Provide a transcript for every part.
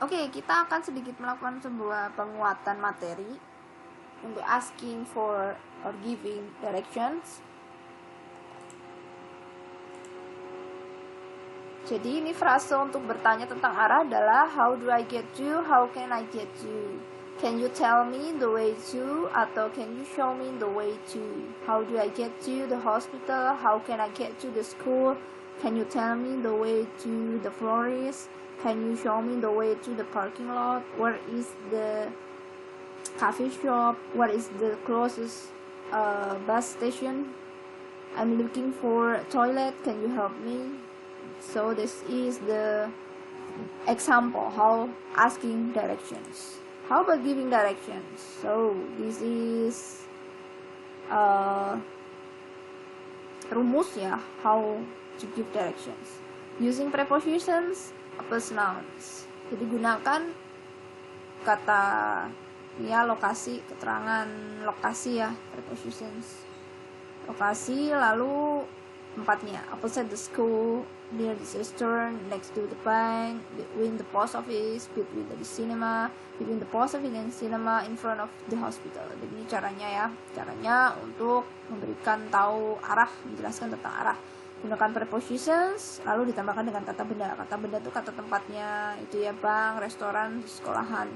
Oke, kita akan sedikit melakukan sebuah penguatan materi untuk asking for or giving directions. Jadi ini frase untuk bertanya tentang arah adalah how do I get to, how can I get to. Can you tell me the way to, atau can you show me the way to. How do I get to the hospital, how can I get to the school. Can you tell me the way to the florist. Can you show me the way to the parking lot. Where is the coffee shop. What is the closest bus station. I'm looking for a toilet, can you help me. So this is the example how asking directions. How about giving directions? So this is rumus ya, how to give directions using prepositions plus nouns. Jadi gunakan kata ya lokasi, keterangan lokasi ya, prepositions lokasi, lalu tempatnya opposite the school, near the restaurant, next to the bank, between the post office, between the cinema, between the post office and cinema, in front of the hospital. Jadi ini caranya ya, caranya untuk memberikan tahu arah, menjelaskan tentang arah. Gunakan prepositions, lalu ditambahkan dengan kata benda. Kata benda itu kata tempatnya, itu ya bank, restoran, sekolahan.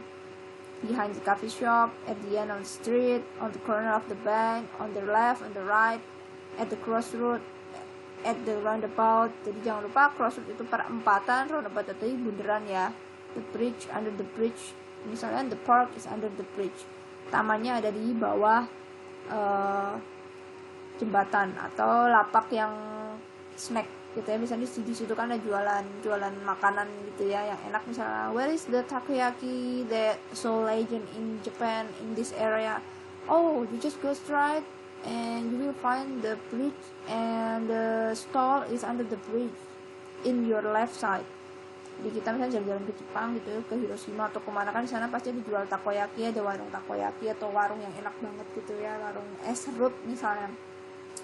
Behind the coffee shop, at the end of the street, on the corner of the bank, on the left, on the right, at the crossroad, at the roundabout. Jadi jangan lupa crossroad itu perempatan, roundabout itu bundaran ya. The bridge, under the bridge. Misalnya the park is under the bridge. Tamannya ada di bawah jembatan, atau lapak yang snack gitu ya. Misalnya di situ kan ada jualan makanan gitu ya yang enak. Misalnya where is the takoyaki that so legend in Japan in this area. Oh, you just go straight and you will find the bridge and the stall is under the bridge in your left side. Jadi kita misalnya jalan-jalan ke Jepang gitu, ke Hiroshima atau kemana kan di sana pasti dijual takoyaki, ada warung takoyaki atau warung yang enak banget gitu ya, warung es serut misalnya.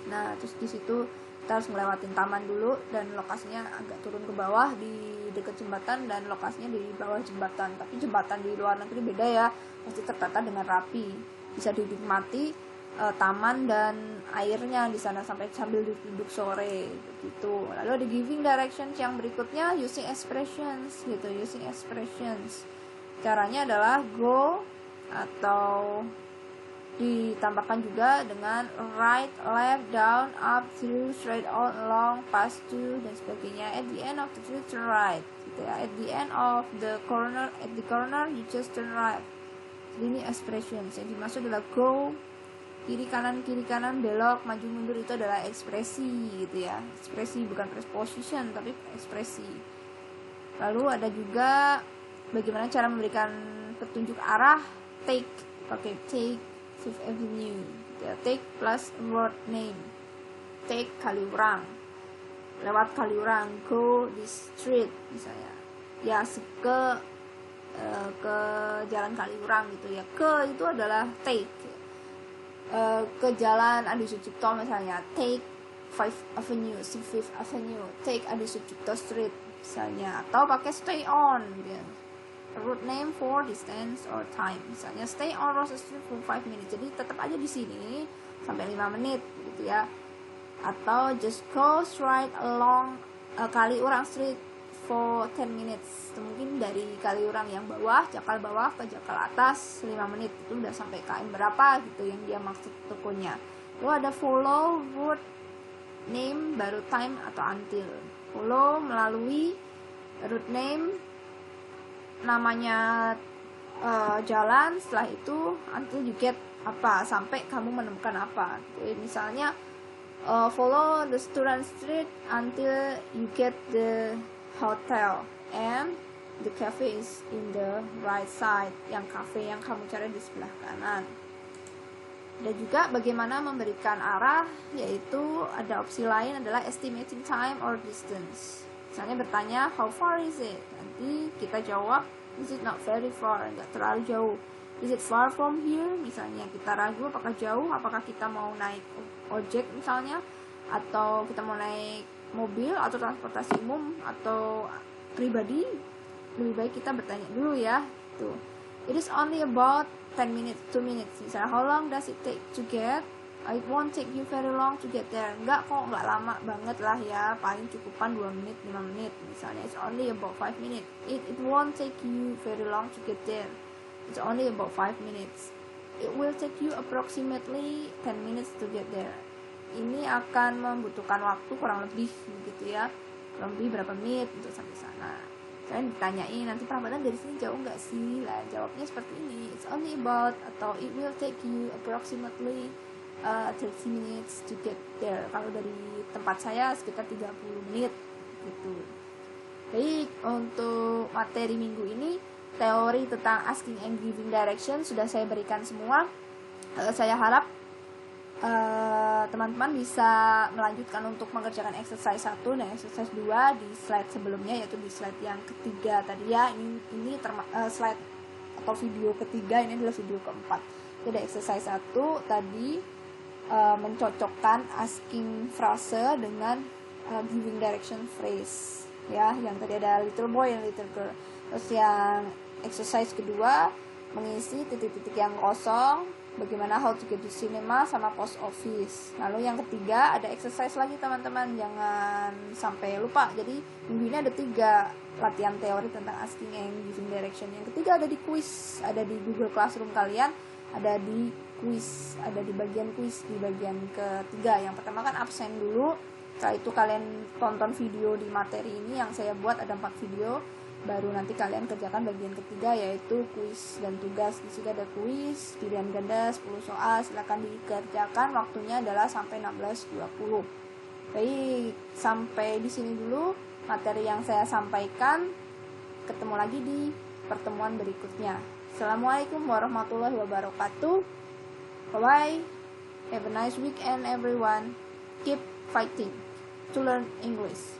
Nah terus di situ kita harus ngelewatin taman dulu dan lokasinya agak turun ke bawah di dekat jembatan dan lokasinya di bawah jembatan. Tapi jembatan di luar negeri beda ya, pasti tertata dengan rapi, bisa dinikmati taman dan airnya di sana sampai sambil duduk sore gitu. Lalu ada giving directions yang berikutnya using expressions gitu, using expressions. Caranya adalah go atau ditambahkan juga dengan right, left, down, up, through, straight, on, along, past, to dan sebagainya. At the end of the street turn right gitu ya. At the end of the corner, at the corner you just turn right. Jadi ini expressions. Yang dimaksud adalah go, kiri kanan, belok, maju mundur, itu adalah ekspresi gitu ya. Ekspresi bukan preposition tapi ekspresi. Lalu ada juga bagaimana cara memberikan petunjuk arah. Take, pakai take, Fifth Avenue gitu ya. Take plus word name. Take Kaliurang, lewat Kaliurang, go this street misalnya ya, ke jalan Kaliurang gitu ya. Ke itu adalah take. Ke jalan Adi Sucipto misalnya, take Fifth Avenue, take Adi Sucipto Street misalnya, atau pakai stay on gitu ya. Route name for distance or time, misalnya stay on Rose Street for 5 minutes, jadi tetap aja di sini sampai 5 menit gitu ya. Atau just go straight along Kaliurang Street for 10 minutes, itu mungkin dari Kaliurang yang bawah, Jakal bawah ke Jakal atas 5 menit, itu udah sampai KM berapa gitu yang dia maksud tokonya. Lalu ada follow route name baru time atau until. Follow melalui route name, namanya jalan, setelah itu until you get apa, sampai kamu menemukan apa. Jadi misalnya follow the student street until you get the hotel and the cafe is in the right side, yang cafe yang kamu cari di sebelah kanan. Dan juga bagaimana memberikan arah, yaitu ada opsi lain adalah estimating time or distance. Misalnya bertanya how far is it, nanti kita jawab is it not very far, enggak terlalu jauh. Is it far from here, misalnya kita ragu apakah jauh, apakah kita mau naik ojek misalnya, atau kita mau naik mobil atau transportasi umum atau pribadi. lebih baik kita bertanya dulu ya. Tuh. It is only about 10 minutes, 2 minutes. Misalnya, how long does it take to get? It won't take you very long to get there. Enggak kok, enggak lama banget lah ya. Paling cukupan 2 menit, 5 menit. Misalnya, it's only about 5 minutes. It won't take you very long to get there. It's only about 5 minutes. It will take you approximately 10 minutes to get there. Ini akan membutuhkan waktu kurang lebih gitu ya. Kurang lebih berapa menit untuk sampai sana. Kalian ditanyain, nanti perapatan dari sini jauh nggak sih? Lah jawabnya seperti ini. It's only about, atau it will take you approximately 30 minutes to get there. Kalau dari tempat saya sekitar 30 menit gitu. Baik, untuk materi minggu ini teori tentang asking and giving direction sudah saya berikan semua. Saya harap teman-teman bisa melanjutkan untuk mengerjakan exercise 1 dan exercise 2 di slide sebelumnya, yaitu di slide yang ketiga tadi ya. Ini slide atau video ketiga, ini adalah video keempat. Jadi exercise 1 tadi mencocokkan asking frase dengan giving direction phrase ya, yang tadi ada little boy and little girl. Terus yang exercise kedua mengisi titik-titik yang kosong, bagaimana how to get to cinema sama post office. Lalu yang ketiga ada exercise lagi teman-teman, jangan sampai lupa. Jadi minggu ini ada 3 latihan teori tentang asking and giving direction. Yang ketiga ada di quiz, ada di Google Classroom kalian, ada di quiz, ada di bagian quiz di bagian ketiga. Yang pertama kan absen dulu, setelah itu kalian tonton video di materi ini yang saya buat, ada 4 video, baru nanti kalian kerjakan bagian ketiga yaitu quiz dan tugas. Di sini ada quiz pilihan ganda 10 soal, silakan dikerjakan, waktunya adalah sampai 16.20. Baik, sampai di sini dulu materi yang saya sampaikan. Ketemu lagi di pertemuan berikutnya. Assalamualaikum warahmatullahi wabarakatuh. Bye bye. Have a nice weekend everyone. Keep fighting to learn English.